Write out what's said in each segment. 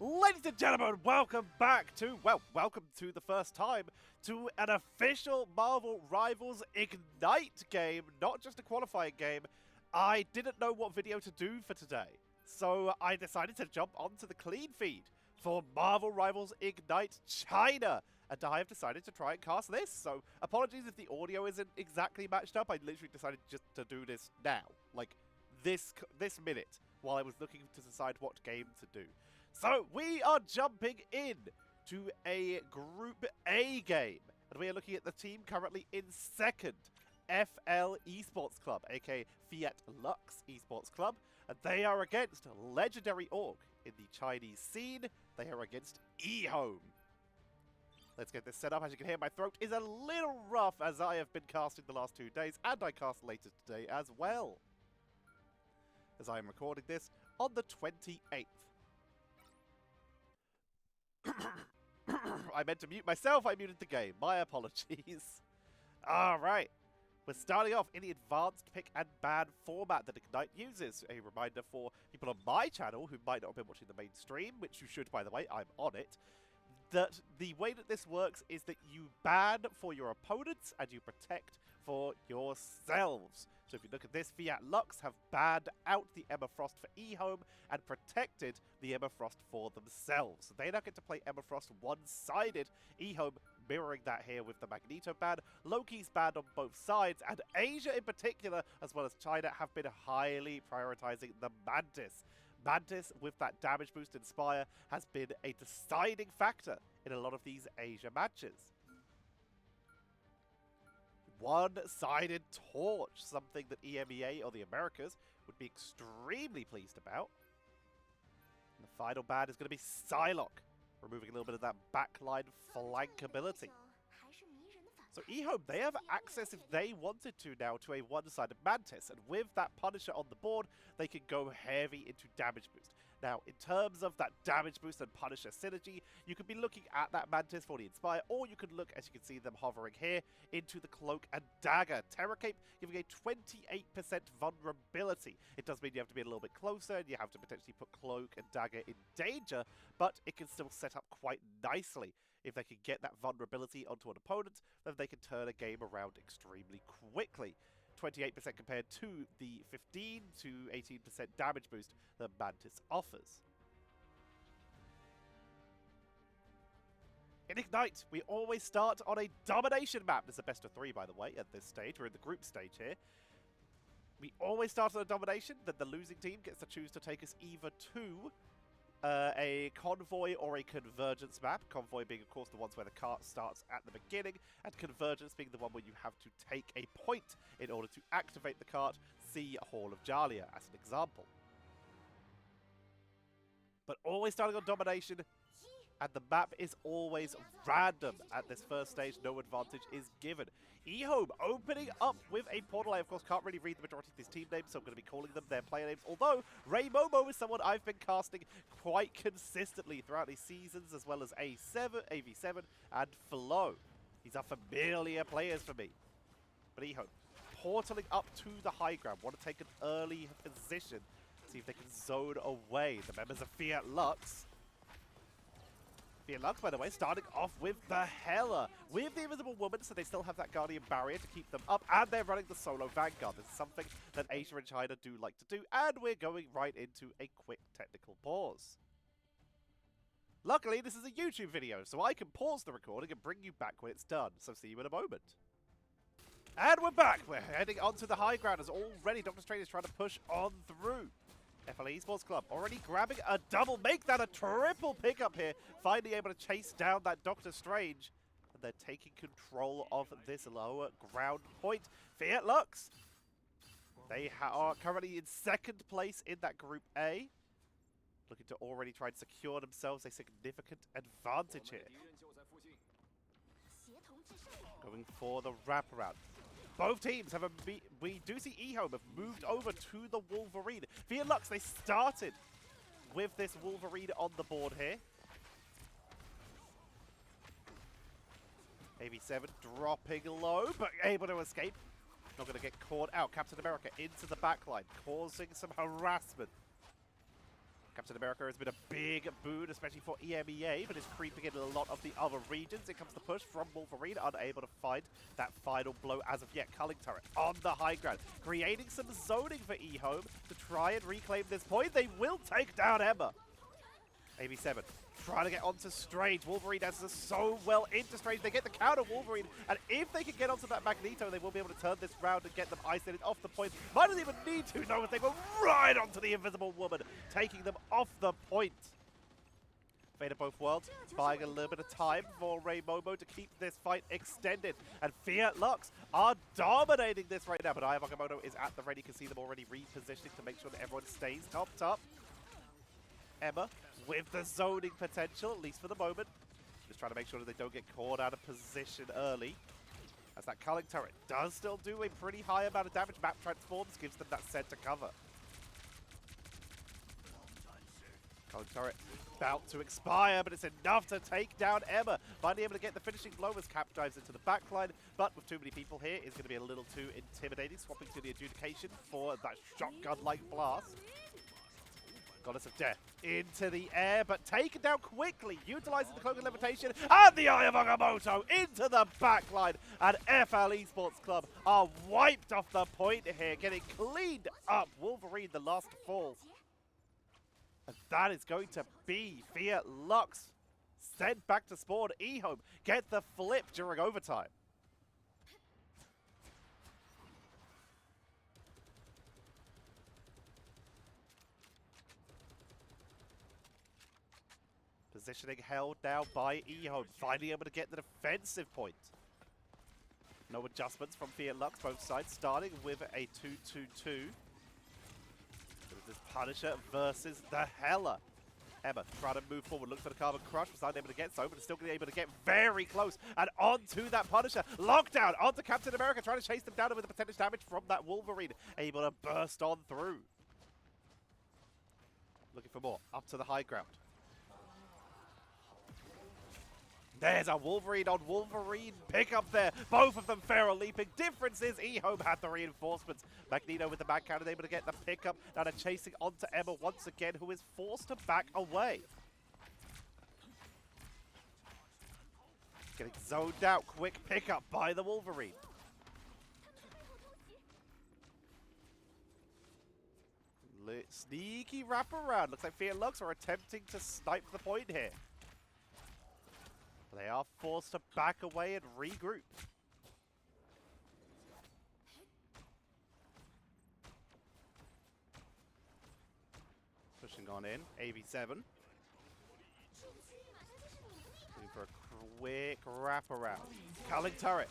Ladies and gentlemen, welcome the first time to an official Marvel Rivals Ignite game, not just a qualifying game. I didn't know what video to do for today, so I decided to jump onto the clean feed for Marvel Rivals Ignite China, and I have decided to try and cast this, so apologies if the audio isn't exactly matched up. I literally decided just to do this now, like this minute, while I was looking to decide what game to do. So we are jumping in to a Group A game, and we are looking at the team currently in second, FL Esports Club, aka FIAT LUX Esports Club, and they are against Legendary Org in the Chinese scene. They are against EHOME. Let's get this set up. As you can hear, my throat is a little rough as I have been casting the last 2 days, and I cast later today as well, as I am recording this on the 28th. I meant to mute myself, I muted the game. My apologies. Alright, we're starting off in the advanced pick and ban format that Ignite uses. A reminder for people on my channel who might not have been watching the main stream, which you should, by the way, I'm on it, that the way that this works is that you ban for your opponents and you protect for yourselves. So if you look at this, FIAT LUX have banned out the Emma Frost for EHOME and protected the Emma Frost for themselves. So they now get to play Emma Frost one-sided, EHOME mirroring that here with the Magneto ban. Loki's banned on both sides, and Asia in particular, as well as China, have been highly prioritizing the Mantis. Mantis, with that damage boost Inspire, has been a deciding factor in a lot of these Asia matches. One-sided Torch, something that EMEA or the Americas would be extremely pleased about. And the final ban is going to be Psylocke, removing a little bit of that backline flankability. So EHOME, they have access, if they wanted to now, to a one-sided Mantis, and with that Punisher on the board, they can go heavy into damage boost. Now, in terms of that damage boost and Punisher synergy, you could be looking at that Mantis for the Inspire, or you could look, as you can see them hovering here, into the Cloak and Dagger. Terror Cape giving a 28% vulnerability. It does mean you have to be a little bit closer, and you have to potentially put Cloak and Dagger in danger, but it can still set up quite nicely. If they can get that vulnerability onto an opponent, then they can turn a game around extremely quickly. 28% compared to the 15 to 18% damage boost that Mantis offers. In Ignite, we always start on a domination map. This is a best of 3, by the way, at this stage. We're in the group stage here. We always start on a domination, then the losing team gets to choose to take us either to a convoy or a convergence map. Convoy being, of course, the ones where the cart starts at the beginning, and convergence being the one where you have to take a point in order to activate the cart. See Hall of Jalia as an example. But always starting on domination, and the map is always random at this first stage. No advantage is given. EHOME opening up with a portal. I, of course, can't really read the majority of these team names, so I'm going to be calling them their player names. Although, Ray Momo is someone I've been casting quite consistently throughout these seasons, as well as AV7 and Flow. These are familiar players for me. But EHOME portaling up to the high ground. Want to take an early position. See if they can zone away the members of FIAT LUX. FIAT LUX, by the way, starting off with the Hela, with the Invisible Woman, so they still have that Guardian Barrier to keep them up, and they're running the solo Vanguard. This is something that Asia and China do like to do, and we're going right into a quick technical pause. Luckily, this is a YouTube video, so I can pause the recording and bring you back when it's done, so see you in a moment. And we're back! We're heading onto the high ground as already Dr. Strange is trying to push on through. FL Esports Club already grabbing a double, make that a triple pickup here, finally able to chase down that Doctor Strange, and they're taking control of this lower ground point. FIAT LUX, they are currently in second place in that Group A, looking to already try and secure themselves a significant advantage here. Going for the wraparound. Both teams have we do see EHOME have moved over to the Wolverine. FIAT LUX, they started with this Wolverine on the board here. AV7 dropping low, but able to escape. Not going to get caught out. Captain America into the backline, causing some harassment. Captain America has been a big boon, especially for EMEA, but is creeping in a lot of the other regions. Here comes the push from Wolverine, unable to find that final blow as of yet. Culling Turret on the high ground, creating some zoning for EHOME to try and reclaim this point. They will take down Emma. AB7 trying to get onto Strange. Wolverine has so well into Strange. They get the counter Wolverine, and if they can get onto that Magneto, they will be able to turn this round and get them isolated off the point. Might not even need to, no, they go right onto the Invisible Woman, taking them off the point. Fate of both worlds, buying a little bit of time for Ray Momo to keep this fight extended. And Fiat Lux are dominating this right now, but Aya Wakamoto is at the ready. You can see them already repositioning to make sure that everyone stays topped up. Emma with the zoning potential, at least for the moment. Just trying to make sure that they don't get caught out of position early. As that Culling Turret does still do a pretty high amount of damage. Map transforms, gives them that center cover. Culling Turret about to expire, but it's enough to take down Emma. Finally able to get the finishing blow as Cap dives into the backline, but with too many people here, it's going to be a little too intimidating. Swapping to the adjudication for that shotgun-like blast. Goddess of Death into the air, but taken down quickly, utilizing the Cloak of Levitation, and the Eye of Agamotto into the backline, and FL Esports Club are wiped off the point here, getting cleaned up. Wolverine, the last to fall. And that is going to be Fiat Lux sent back to spawn. EHOME get the flip during overtime. Positioning held now by EHOME, finally able to get the defensive point. No adjustments from Fiat Lux, both sides starting with a 2-2-2. This Punisher versus the Hella. Emma trying to move forward, looks for the Carbon Crush, was not able to get so, but still able to get very close and onto that Punisher. Lockdown onto Captain America, trying to chase them down with the percentage damage from that Wolverine. Able to burst on through. Looking for more, up to the high ground. There's a Wolverine on Wolverine pickup there. Both of them feral leaping. Difference is EHOME had the reinforcements. Magneto with the back counter able to get the pickup. Now they're chasing onto Emma once again, who is forced to back away. Getting zoned out. Quick pickup by the Wolverine. Sneaky wraparound. Looks like Fiat Lux are attempting to snipe the point here. They are forced to back away and regroup. Pushing on in, AB7. Looking for a quick wraparound. Culling Turret.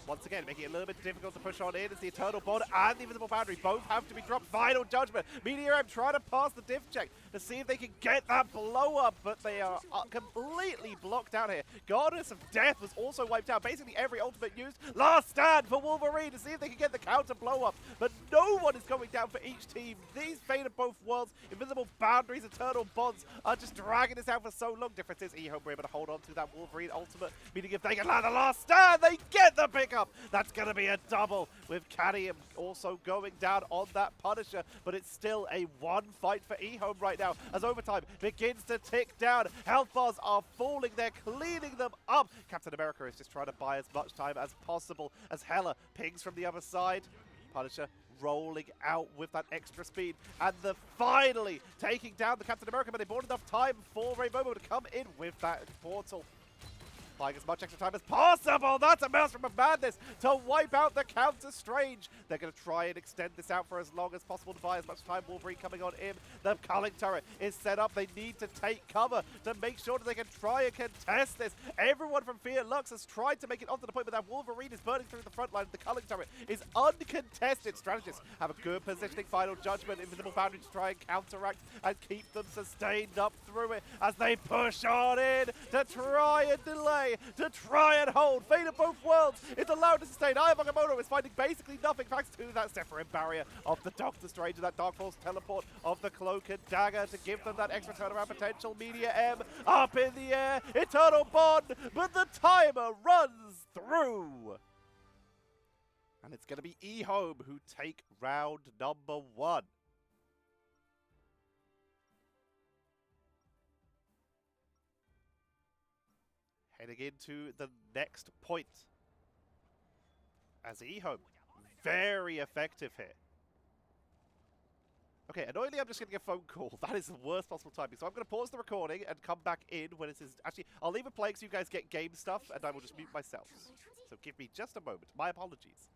Once again, making it a little bit difficult to push on in as the Eternal Bond and the Invisible Boundary both have to be dropped. Final Judgment. Meteor M trying to pass the diff check to see if they can get that blow up, but they are completely blocked out here. Goddess of Death was also wiped out. Basically every ultimate used. Last stand for Wolverine to see if they can get the counter blow up, but no one is going down for each team. These Fate of both worlds, Invisible Boundaries, Eternal Bonds are just dragging this out for so long. Difference is EHOME were able to hold on to that Wolverine ultimate, meaning if they can land the last stand, they get the pickup. That's going to be a double with Cadmium also going down on that Punisher, but it's still a one fight for EHOME right now as overtime begins to tick down. Health bars are falling, they're cleaning them up. Captain America is just trying to buy as much time as possible as Hella pings from the other side. Punisher rolling out with that extra speed, and finally taking down the Captain America, but they bought enough time for Ray Momo to come in with that portal. Buying as much extra time as possible. That's a Maelstrom of Madness to wipe out the counter Strange. They're going to try and extend this out for as long as possible to buy as much time. Wolverine coming on in. The Culling Turret is set up. They need to take cover to make sure that they can try and contest this. Everyone from Fiat Lux has tried to make it onto the point, but that Wolverine is burning through the front line. The Culling Turret is uncontested. Strategists have a good positioning. Final Judgment. Invisible Boundary to try and counteract and keep them sustained up through it as they push on in to try and delay, to try and hold. Fate of both worlds is allowed to sustain. Aya Wakamoto is finding basically nothing thanks to that Sephiroth barrier of the Doctor Strange and that Dark Force teleport of the Cloak and Dagger to give them that extra turnaround potential. Media M up in the air. Eternal Bond, but the timer runs through. And it's going to be EHOME who take round number 1. Heading into the next point. As EHOME, very effective here. Okay, annoyingly, I'm just getting a phone call. That is the worst possible timing. So I'm going to pause the recording and come back in when it is... Actually, I'll leave it playing so you guys get game stuff, and I will just mute myself. So give me just a moment. My apologies.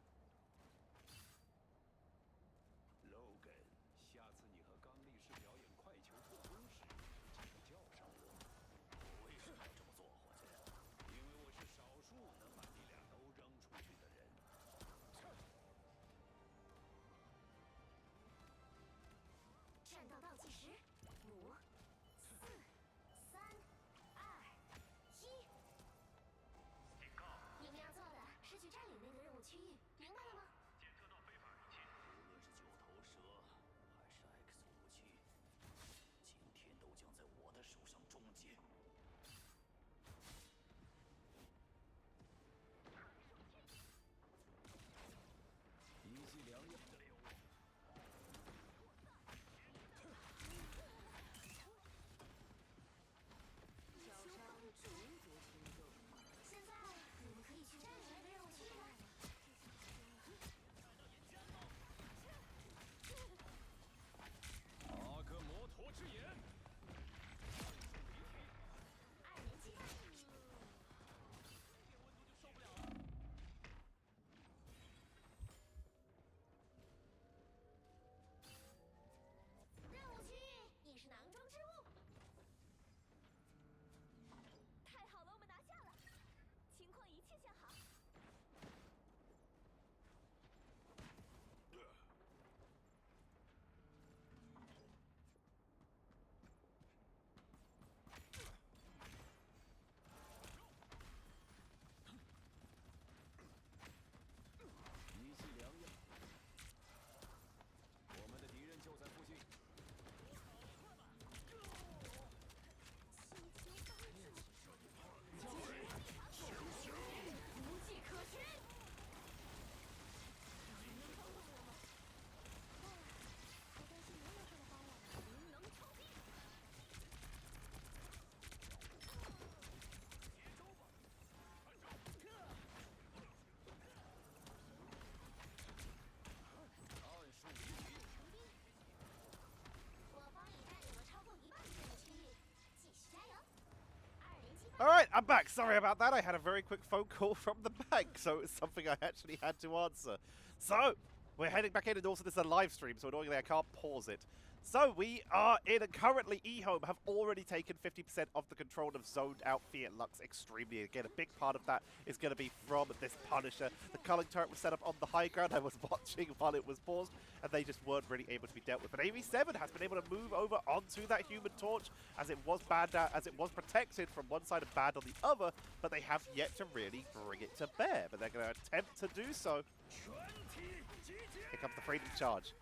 Alright, I'm back. Sorry about that. I had a very quick phone call from the bank, so it's something I actually had to answer. So, we're heading back in, and also this is a live stream, so annoyingly I can't pause it. So, we are in, and currently EHOME have already taken 50% of the control of zoned out FIAT LUX extremely. Again, a big part of that is going to be from this Punisher. The culling turret was set up on the high ground. I was watching while it was paused, and they just weren't really able to be dealt with. But AV7 has been able to move over onto that Human Torch, as it was banned out, as it was protected from one side and banned on the other, but they have yet to really bring it to bear. But they're going to attempt to do so. Here comes the Freedom Charge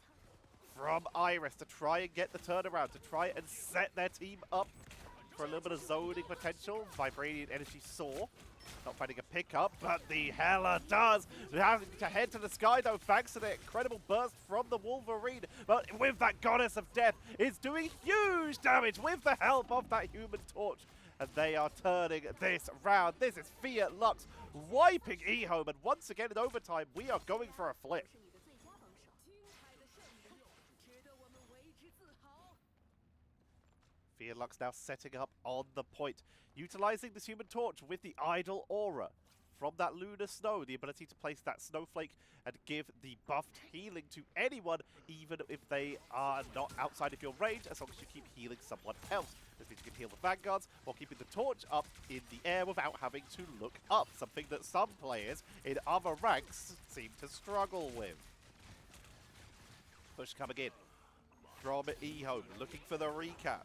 from Iris to try and get the turnaround, to try and set their team up for a little bit of zoning potential. Vibranium Energy Saw, not finding a pickup, but the Hella does. Having to head to the sky though, thanks to the incredible burst from the Wolverine. But with that Goddess of Death, it's doing huge damage with the help of that Human Torch. And they are turning this round. This is FIAT LUX wiping EHOME, and once again in overtime, we are going for a flip. FIAT LUX now setting up on the point, utilizing this Human Torch with the Idle Aura. From that Lunar Snow, the ability to place that Snowflake and give the buffed healing to anyone, even if they are not outside of your range, as long as you keep healing someone else. This means you can heal the Vanguards while keeping the torch up in the air without having to look up, something that some players in other ranks seem to struggle with. Push coming in from EHOME, looking for the recap.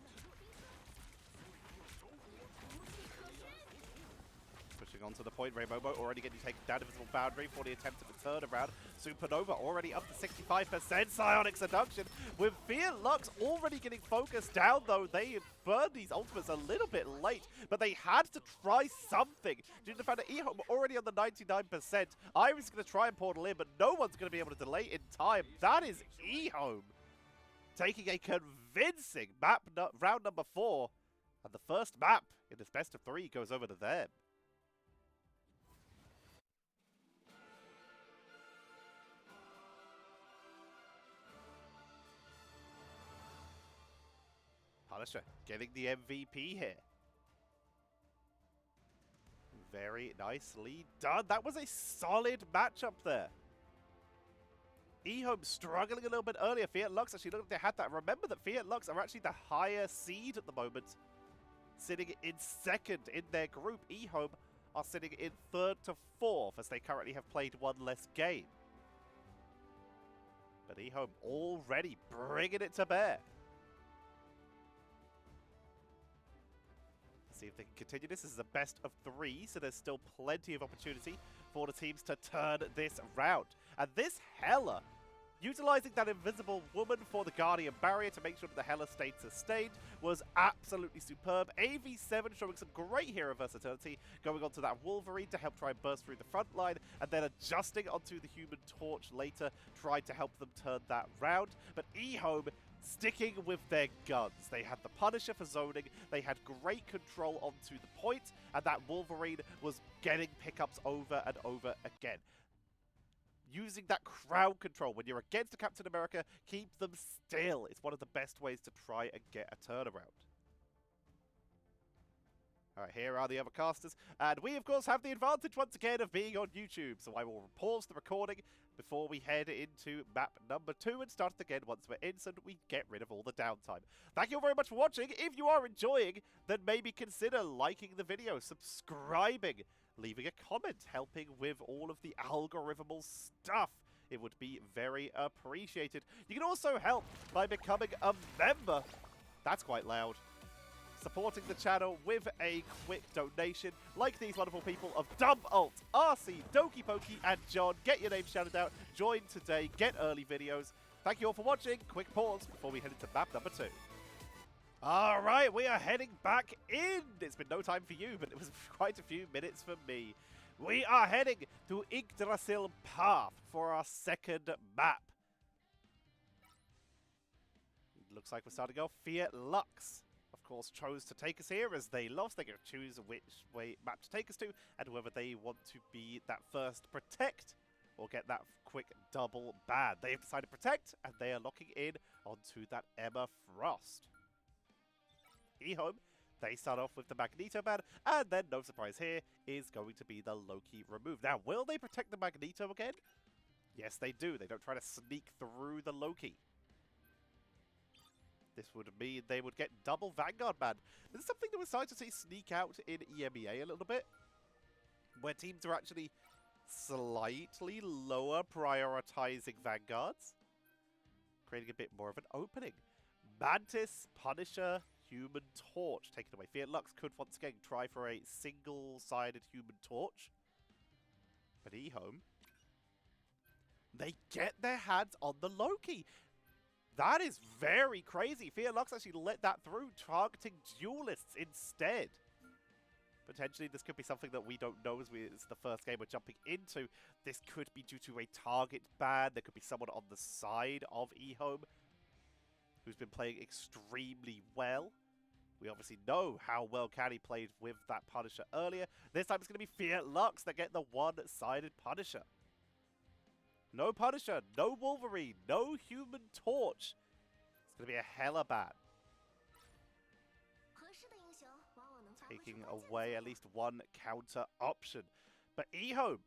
Pushing onto the point, Rainbow Boat already getting taken down Invisible Boundary for the attempt at the turnaround. Supernova already up to 65%. Psionic Seduction with FIAT LUX already getting focused down though. They burned these ultimates a little bit late, but they had to try something. Due to the fact that EHOME already on the 99%. Iris is going to try and portal in, but no one's going to be able to delay in time. That is EHOME taking a convincing map round number 4. And the first map in this best of 3 goes over to them. Punisher getting the MVP here. Very nicely done. That was a solid matchup there. EHOME struggling a little bit earlier. FIAT LUX actually looked like they had that. Remember that FIAT LUX are actually the higher seed at the moment, sitting in second in their group. EHOME are sitting in third to fourth as they currently have played one less game. But EHOME already bringing it to bear. See if they can continue this. This is a best of 3, so there's still plenty of opportunity for the teams to turn this round. And this Hella, utilizing that invisible woman for the Guardian barrier to make sure that the Hella stayed sustained, was absolutely superb. AV7 showing some great hero versatility, going onto that Wolverine to help try and burst through the front line, and then adjusting onto the Human Torch later, tried to help them turn that round. But EHOME sticking with their guns. They had the Punisher for zoning, they had great control onto the point, and that Wolverine was getting pickups over and over again. Using that crowd control when you're against a Captain America, keep them still. It's one of the best ways to try and get a turnaround. Alright, here are the other casters, and we of course have the advantage once again of being on YouTube, so I will pause the recording before we head into map number 2 and start it again once we're in so that we get rid of all the downtime. Thank you all very much for watching. If you are enjoying, then maybe consider liking the video, subscribing, leaving a comment, helping with all of the algorithmal stuff. It would be very appreciated. You can also help by becoming a member. That's quite loud. Supporting the channel with a quick donation, like these wonderful people of Dump Alt, RC, Doki Pokey, and John. Get your name shouted out, join today, get early videos. Thank you all for watching. Quick pause before we head into map number 2. Alright, we are heading back in. It's been no time for you, but it was quite a few minutes for me. We are heading to Yggdrasil Path for our second map. Looks like we're starting off. FIAT LUX, of course, chose to take us here as they lost. They're going to choose which way map to take us to, and whether they want to be that first protect or get that quick double ban. They have decided protect, and they are locking in onto that Emma Frost. EHOME, they start off with the Magneto ban, and then, no surprise here, is going to be the Loki remove. Now, will they protect the Magneto again? Yes, they do. They don't try to sneak through the Loki. This would mean they would get double Vanguard ban. This is something that we're starting to see sneak out in EMEA a little bit, where teams are actually slightly lower prioritizing Vanguards, creating a bit more of an opening. Mantis, Punisher, Human Torch taken away. FIAT LUX could once again try for a single-sided Human Torch, but EHOME, they get their hands on the Loki. That is very crazy. FIAT LUX actually let that through, targeting duelists instead. Potentially, this could be something that we don't know as it's the first game we're jumping into. This could be due to a target ban. There could be someone on the side of EHOME who's been playing extremely well. We obviously know how well Caddy played with that Punisher earlier. This time it's going to be FIAT LUX that get the one-sided Punisher. No Punisher, no Wolverine, no Human Torch. It's going to be a hella ban. Taking away at least one counter option. But EHOME,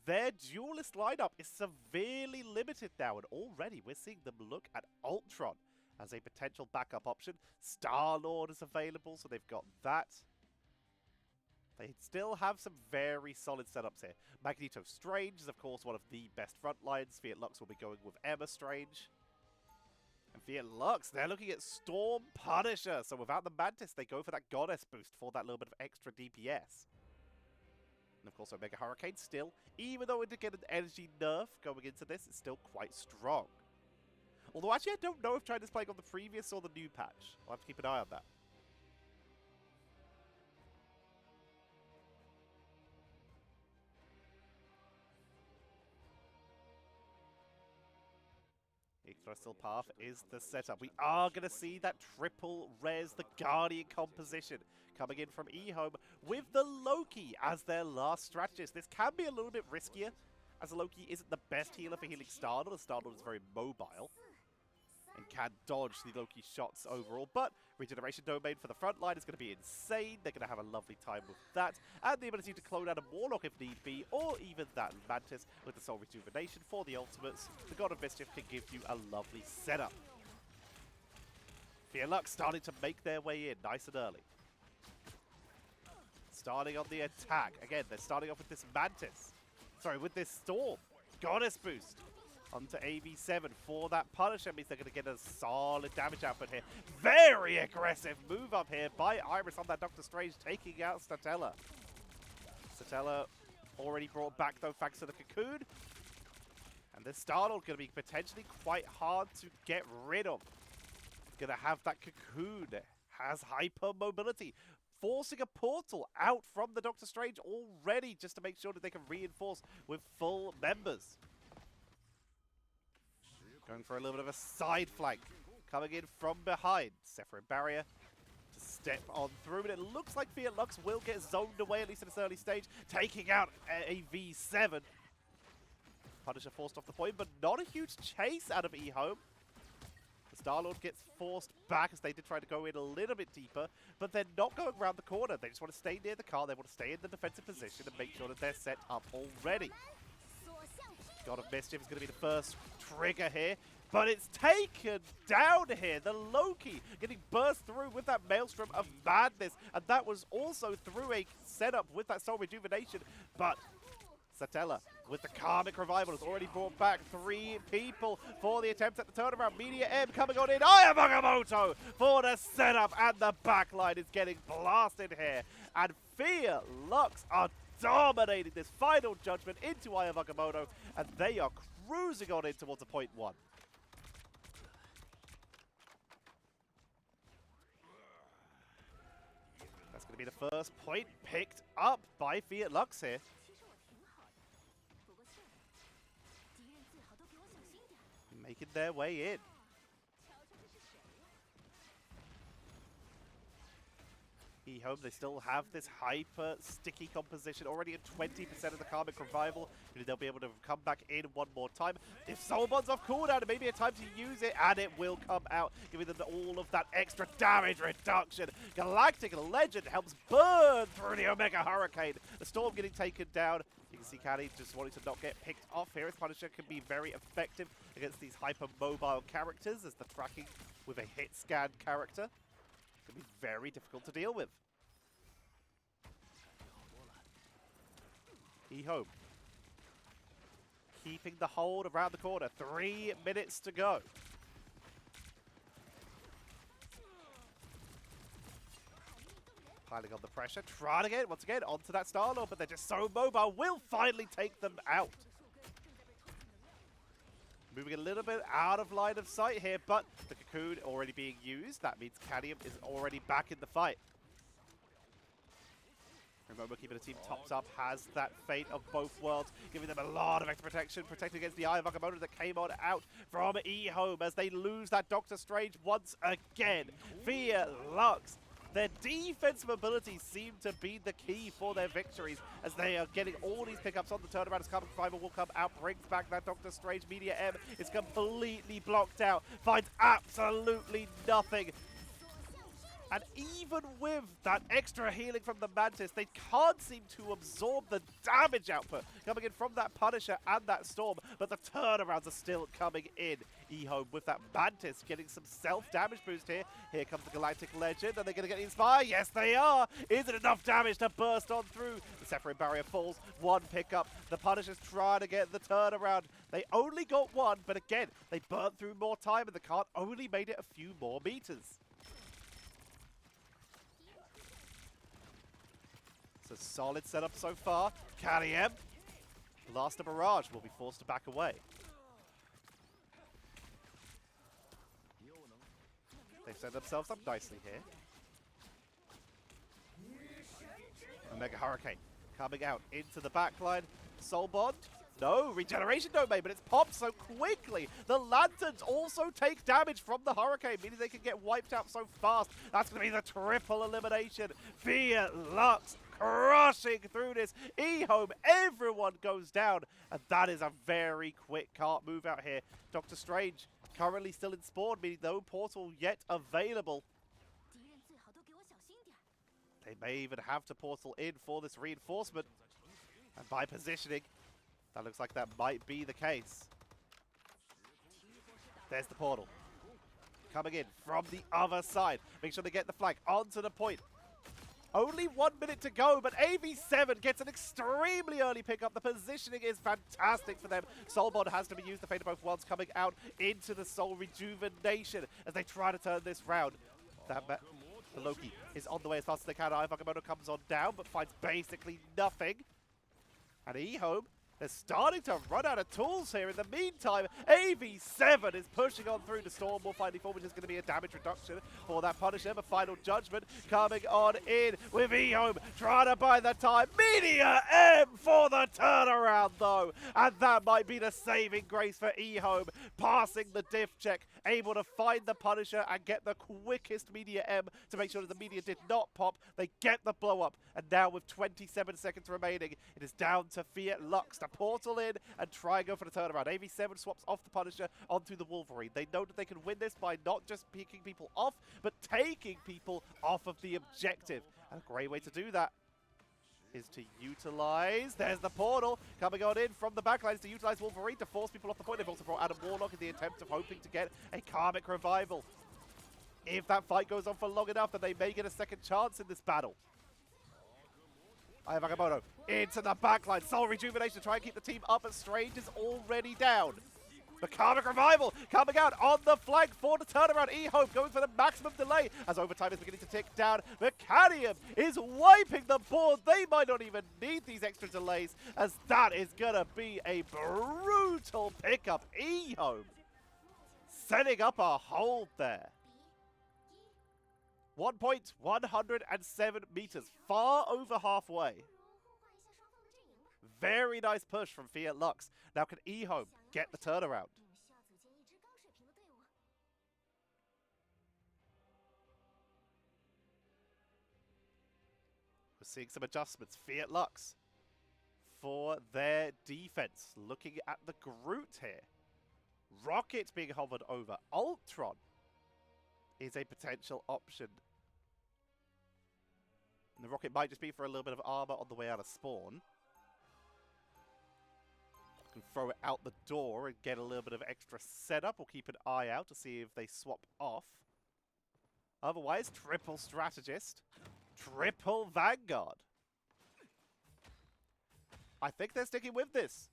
their duelist lineup is severely limited now, and already we're seeing them look at Ultron as a potential backup option. Star-Lord is available, so they've got that. They still have some very solid setups here. Magneto Strange is, of course, one of the best front lines. FIAT LUX will be going with Emma Strange. And FIAT LUX, they're looking at Storm Punisher. So without the Mantis, they go for that Goddess boost for that little bit of extra DPS. And of course, Omega Hurricane still, even though it did get an energy nerf going into this, it's still quite strong. Although actually I don't know if China's playing on the previous or the new patch. I'll have to keep an eye on that. Yggdrasil Path is the setup. We are going to see that triple res, the Guardian composition, coming in from EHOME with the Loki as their last strategist. This can be a little bit riskier, as Loki isn't the best healer for healing Star-Lord. Star-Lord is very mobile. And can dodge the Loki shots overall, but regeneration domain for the front line is going to be insane. They're going to have a lovely time with that, and the ability to clone out a Warlock if need be, or even that Mantis with the Soul Rejuvenation for the ultimates. The God of Mischief can give you a lovely setup. FIAT LUX starting to make their way in nice and early. Starting on the attack. Again, they're starting off with this Mantis. Sorry, with this Storm. Goddess boost. Onto AV7 for that Punisher. Means they're going to get a solid damage output here. Very aggressive move up here by Iris on that Doctor Strange, taking out Statella. Statella already brought back, though, thanks to the Cocoon. And this Starlord going to be potentially quite hard to get rid of. Going to have that Cocoon. Has hyper mobility, forcing a portal out from the Doctor Strange already just to make sure that they can reinforce with full members. Going for a little bit of a side flank. Coming in from behind. Sephiroth barrier to step on through. And it looks like FIAT LUX will get zoned away, at least in this early stage. Taking out a V7. Punisher forced off the point, but not a huge chase out of EHOME. Star-Lord gets forced back as they did try to go in a little bit deeper, but they're not going around the corner. They just want to stay near the car. They want to stay in the defensive position and make sure that they're set up already. God of Mischief is going to be the first trigger here, but it's taken down here. The Loki getting burst through with that Maelstrom of Madness, and that was also through a setup with that Soul Rejuvenation, but Statella with the Karmic Revival has already brought back 3 people for the attempt at the turnaround. Media M coming on in. Ayamoto for the setup, and the backline is getting blasted here. And FIAT LUX are dominating this final judgment into Ayamoto, and they are cruising on in towards a point 1. That's going to be the first point picked up by FIAT LUX here. Making their way in. EHOME, they still have this hyper sticky composition already at 20% of the Karmic Revival. Maybe they'll be able to come back in one more time. If Soul Bond's off cooldown, it may be a time to use it, and it will come out, giving them all of that extra damage reduction. Galactic Legend helps burn through the Omega Hurricane. The Storm getting taken down. You can see Caddy just wanting to not get picked off here. His Punisher can be very effective against these hyper-mobile characters, as the tracking with a hit scan character can be very difficult to deal with. EHOME keeping the hold around the corner. 3 minutes to go. Piling on the pressure, trying to get once again onto that Star-Lord, but they're just so mobile. Will finally take them out. Moving a little bit out of line of sight here, but the Cocoon already being used. That means Cadmium is already back in the fight. Remember, keeping the team topped up has that fate of both worlds, giving them a lot of extra protection, protecting against the Eye of Agamotto that came on out from EHOME as they lose that Doctor Strange once again. FIAT LUX, their defensive abilities seem to be the key for their victories as they are getting all these pickups on the turnaround as Karmic Revival will come out, brings back that Doctor Strange. Media M is completely blocked out, finds absolutely nothing. And even with that extra healing from the Mantis, they can't seem to absorb the damage output coming in from that Punisher and that Storm, but the turnarounds are still coming in. EHOME with that Mantis getting some self-damage boost here. Here comes the Galactic Legend. Are they going to get Inspire? Yes, they are. Is it enough damage to burst on through? The Sephiroth barrier falls. 1 pickup. The Punisher's trying to get the turnaround. They only got 1, but again, they burnt through more time, and the cart only made it a few more meters. It's a solid setup so far. Cadmium, Last of Barrage, will be forced to back away. They've set themselves up nicely here. Omega Hurricane coming out into the backline. Soul Bond. No, regeneration domain, but it's popped so quickly. The Lanterns also take damage from the Hurricane, meaning they can get wiped out so fast. That's going to be the triple elimination. FIAT LUX crushing through this. EHOME, everyone goes down. And that is a very quick cart move out here. Doctor Strange currently still in spawn, meaning no portal yet available. They may even have to portal in for this reinforcement. And by positioning, that looks like that might be the case. There's the portal. Coming in from the other side. Make sure they get the flag onto the point. Only 1 minute to go, but AV7 gets an extremely early pickup. The positioning is fantastic for them. Soul Bond has to be used. The Fate of Both Worlds coming out into the Soul Rejuvenation as they try to turn this round. The Loki is on the way as fast as they can. Ivagomono comes on down, but finds basically nothing. And EHOME, they're starting to run out of tools here. In the meantime, AV7 is pushing on through. The Storm will finally fall, which is going to be a damage reduction for that Punisher. But Final Judgment coming on in with EHOME trying to buy the time. Media M for the turnaround, though. And that might be the saving grace for EHOME. Passing the diff check, able to find the Punisher and get the quickest Media M to make sure that the Media did not pop. They get the blow up. And now with 27 seconds remaining, it is down to Fiat Lux to portal in and try and go for the turnaround. AV7 swaps off the Punisher onto the Wolverine. They know that they can win this by not just picking people off, but taking people off of the objective. And a great way to do that is to utilize, there's the portal coming on in from the backlines, to utilize Wolverine to force people off the point. They've also brought Adam Warlock in the attempt of hoping to get a karmic revival. If that fight goes on for long enough, then they may get a second chance in this battle. Ivagomono into the backline. Soul Rejuvenation to try and keep the team up, but Strange is already down. The Karmic Revival coming out on the flank for the turnaround. EHOME going for the maximum delay as overtime is beginning to tick down. Mechanium is wiping the board. They might not even need these extra delays, as that is going to be a brutal pickup. EHOME setting up a hold there. 1.107 meters, far over halfway. Very nice push from Fiat Lux. Now can EHOME get the turnaround? We're seeing some adjustments. Fiat Lux for their defense. Looking at the Groot here. Rocket being hovered over. Ultron is a potential option. And the Rocket might just be for a little bit of armor on the way out of spawn. Can throw it out the door and get a little bit of extra setup. We'll keep an eye out to see if they swap off. Otherwise, triple strategist, triple Vanguard. I think they're sticking with this.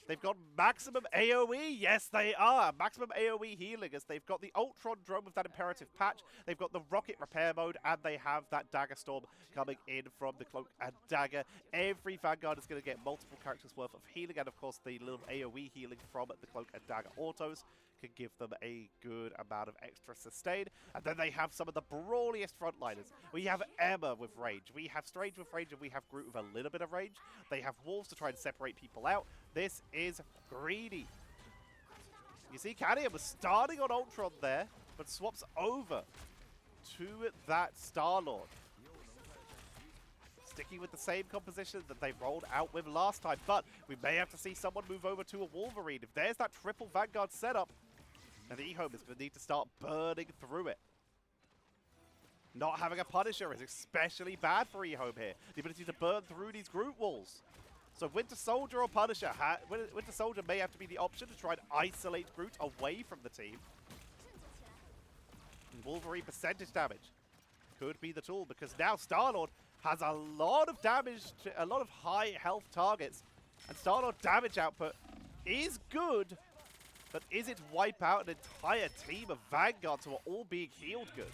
They've got maximum AoE. Yes, they are. Maximum AoE healing, as they've got the Ultron drone with that imperative patch. They've got the rocket repair mode, and they have that Dagger Storm coming in from the Cloak and Dagger. Every Vanguard is going to get multiple characters worth of healing, and of course the little AoE healing from the Cloak and Dagger autos can give them a good amount of extra sustain. And then they have some of the brawliest frontliners. We have Emma with range, we have Strange with range, and we have Groot with a little bit of range. They have Wolves to try and separate people out. This is greedy. You see, Cadium was starting on Ultron there, but swaps over to that Star-Lord. Sticking with the same composition that they rolled out with last time, but we may have to see someone move over to a Wolverine. If there's that triple Vanguard setup, then the EHOME is going to need to start burning through it. Not having a Punisher is especially bad for EHOME here. The ability to burn through these Groot walls. So Winter Soldier or Punisher, Winter Soldier may have to be the option to try and isolate Groot away from the team. And Wolverine percentage damage could be the tool, because now Star-Lord has a lot of damage, a lot of high health targets. And Star-Lord damage output is good, but is it wipe out an entire team of Vanguards who are all being healed good?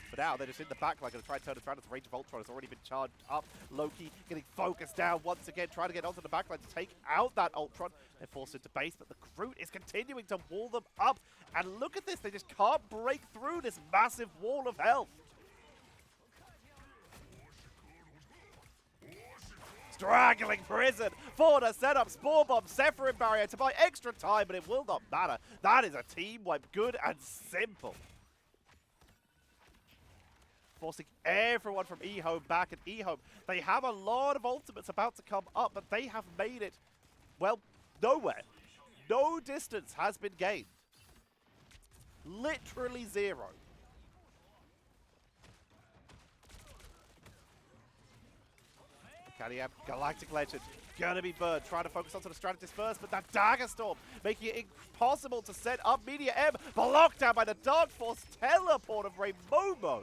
But now they're just in the back line, going to try and turn it around as the range of Ultron has already been charged up. Loki getting focused down once again, trying to get onto the back line to take out that Ultron. They're forced into base, but the Groot is continuing to wall them up. And look at this, they just can't break through this massive wall of health. Straggling prison for the setup. Spore Bomb, Sephiroth barrier to buy extra time, but it will not matter. That is a team wipe, good and simple. Forcing everyone from EHOME back, and EHOME, they have a lot of ultimates about to come up, but they have made it, well, nowhere. No distance has been gained. Literally 0. Caliam, Galactic Legend, gonna be burned. Trying to focus onto the strategist first, but that Dagger Storm making it impossible to set up Media M. Blocked down by the Dark Force teleport of Momo.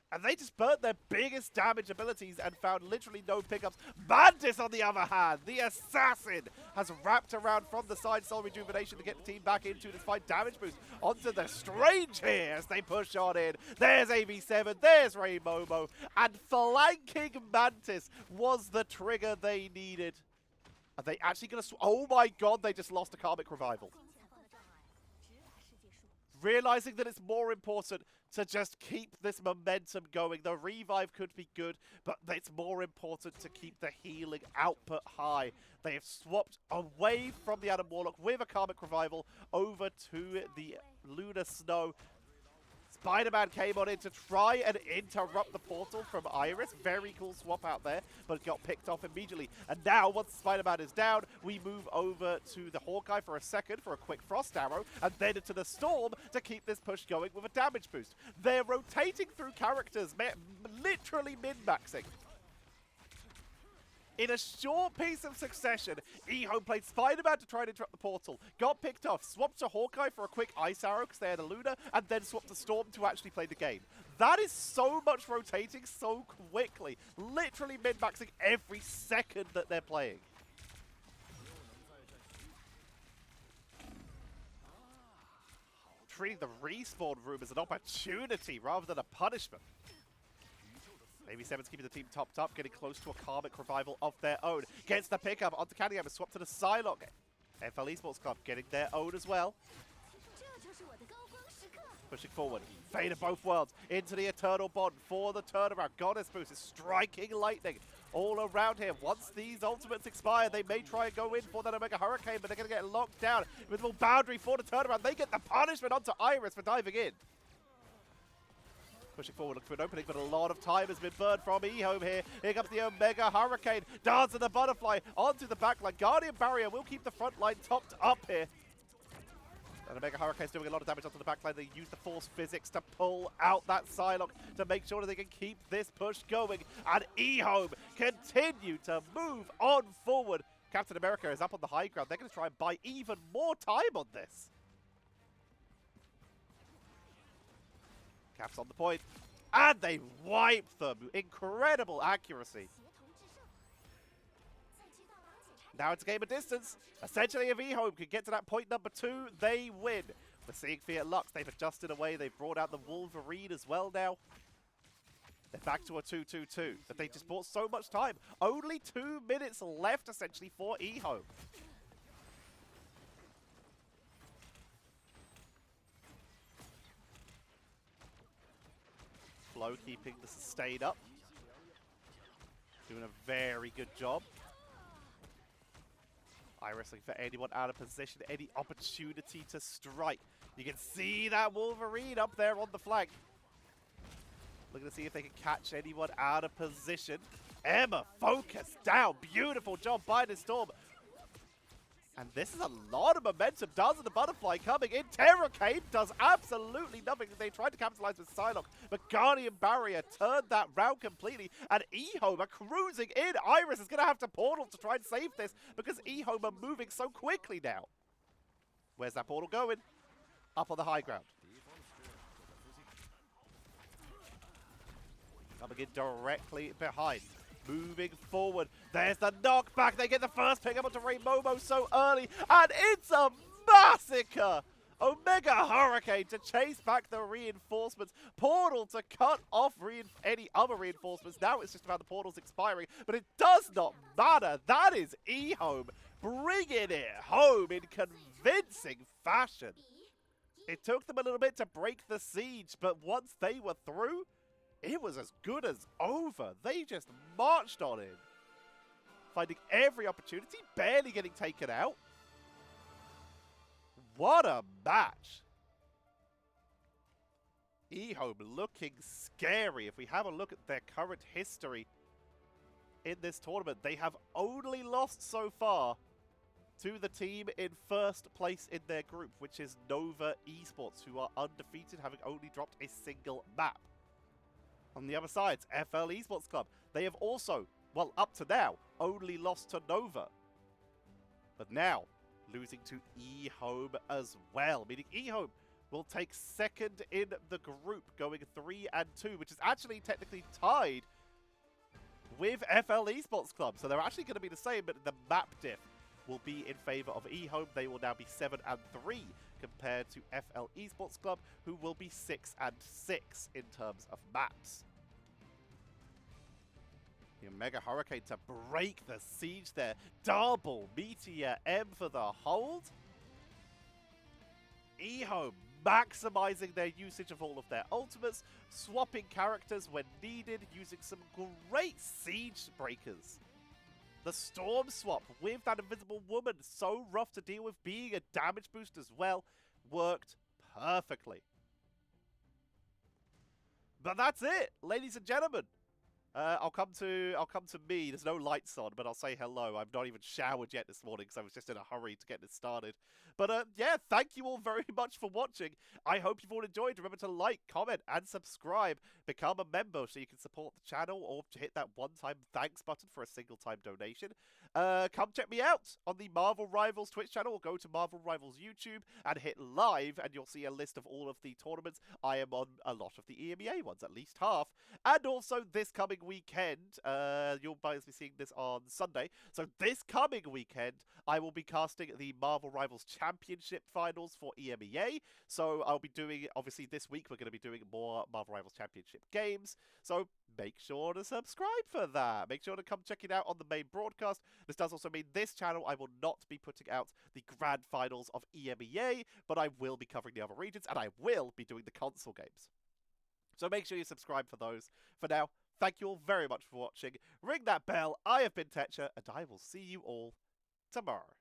And they just burnt their biggest damage abilities and found literally no pickups. Mantis, on the other hand, the assassin, has wrapped around from the side Soul Rejuvenation to get the team back into this fight. Damage boost onto the Strange here as they push on in. There's AV7, there's Momo, and flanking Mantis was the trigger they needed. Are they actually going to... Oh my god, they just lost a Karmic Revival. Realizing that it's more important to just keep this momentum going. The revive could be good, but it's more important to keep the healing output high. They have swapped away from the Adam Warlock with a Karmic Revival over to the Lunar Snow. Spider-Man came on in to try and interrupt the portal from Iris. Very cool swap out there, but got picked off immediately. And now, once Spider-Man is down, we move over to the Hawkeye for a second for a quick Frost Arrow, and then into the Storm to keep this push going with a damage boost. They're rotating through characters, literally min-maxing. In a short piece of succession, EHOME played Spider-Man to try and interrupt the portal, got picked off, swapped to Hawkeye for a quick Ice Arrow because they had a Luna, and then swapped to Storm to actually play the game. That is so much rotating so quickly, literally min-maxing every second that they're playing. Treating the respawn room as an opportunity rather than a punishment. Maybe Seven's keeping the team topped up, getting close to a Karmic Revival of their own. Gets the pickup onto Caniam and swapped to the Psylocke. FL Esports Club getting their own as well. Pushing forward. Fate of both worlds into the Eternal Bond for the turnaround. Goddess boost is striking lightning all around here. Once these ultimates expire, they may try and go in for that Omega Hurricane, but they're going to get locked down. With full boundary for the turnaround, they get the punishment onto Iris for diving in. Pushing forward, looking for an opening, but a lot of time has been burned from EHOME here. Here comes the Omega Hurricane. Dancing the Butterfly onto the backline. Guardian Barrier will keep the front line topped up here. And Omega Hurricane's doing a lot of damage onto the backline. They use the Force Physics to pull out that Psylocke to make sure that they can keep this push going. And EHOME continue to move on forward. Captain America is up on the high ground. They're going to try and buy even more time on this. Caps on the point, and they wipe them. Incredible accuracy. Now it's a game of distance. Essentially, if EHOME can get to that point number 2, they win. We're seeing FIAT LUX. They've adjusted away. They've brought out the Wolverine as well now. They're back to a 2-2-2, but they just bought so much time. Only 2 minutes left, essentially, for EHOME. Flow keeping the sustain up. Doing a very good job. Iris looking for anyone out of position, any opportunity to strike. You can see that Wolverine up there on the flank. Looking to see if they can catch anyone out of position. Emma, focus down. Beautiful job by the Storm. And this is a lot of momentum. Dancing the Butterfly coming in. Terrorcade does absolutely nothing. They tried to capitalize with Psylocke, but Guardian Barrier turned that round completely. And EHOME are cruising in. Iris is going to have to portal to try and save this because EHOME are moving so quickly now. Where's that portal going? Up on the high ground. Coming in directly behind. Moving forward. There's the knockback. They get the first pick up onto Momo so early. And it's a massacre. Omega Hurricane to chase back the reinforcements. Portal to cut off any other reinforcements. Now it's just about the portals expiring. But it does not matter. That is EHOME bringing it home in convincing fashion. It took them a little bit to break the siege. But once they were through, it was as good as over. They just marched on in. Finding every opportunity, barely getting taken out. What a match. EHOME looking scary. If we have a look at their current history in this tournament, they have only lost so far to the team in first place in their group, which is Nova Esports, who are undefeated, having only dropped a single map. On the other side, FL Esports Club. They have also, well, up to now, only lost to Nova. But now, losing to EHOME as well, meaning EHOME will take second in the group, going 3-2, which is actually technically tied with FL Esports Club. So they're actually going to be the same, but the map diff will be in favor of EHOME. They will now be 7-3 compared to FL Esports Club, who will be 6-6 in terms of maps. The Mega Hurricane to break the siege there. Double Meteor M for the hold. EHOME maximizing their usage of all of their ultimates, swapping characters when needed, using some great siege breakers. The Storm swap with that Invisible Woman, so rough to deal with, being a damage boost as well, worked perfectly. But that's it, ladies and gentlemen. I'll come to me. There's no lights on, but I'll say hello. I'm not even showered yet this morning because I was just in a hurry to get this started. But yeah, thank you all very much for watching. I hope you've all enjoyed. Remember to like, comment, and subscribe. Become a member so you can support the channel, or hit that one-time thanks button for a single-time donation. Come check me out on the Marvel Rivals Twitch channel, or go to Marvel Rivals YouTube and hit live, and you'll see a list of all of the tournaments. I am on a lot of the EMEA ones, at least half. And also this coming weekend, you'll be seeing this on Sunday, so this coming weekend I will be casting the Marvel Rivals Championship Finals for EMEA. So I'll be doing, obviously this week we're going to be doing more Marvel Rivals Championship games, so make sure to subscribe for that. Make sure to come check it out on the main broadcast. This does also mean this channel I will not be putting out the grand finals of EMEA, but I will be covering the other regions, and I will be doing the console games. So make sure you subscribe for those. For now, thank you all very much for watching. Ring that bell. I have been Tetcher, and I will see you all tomorrow.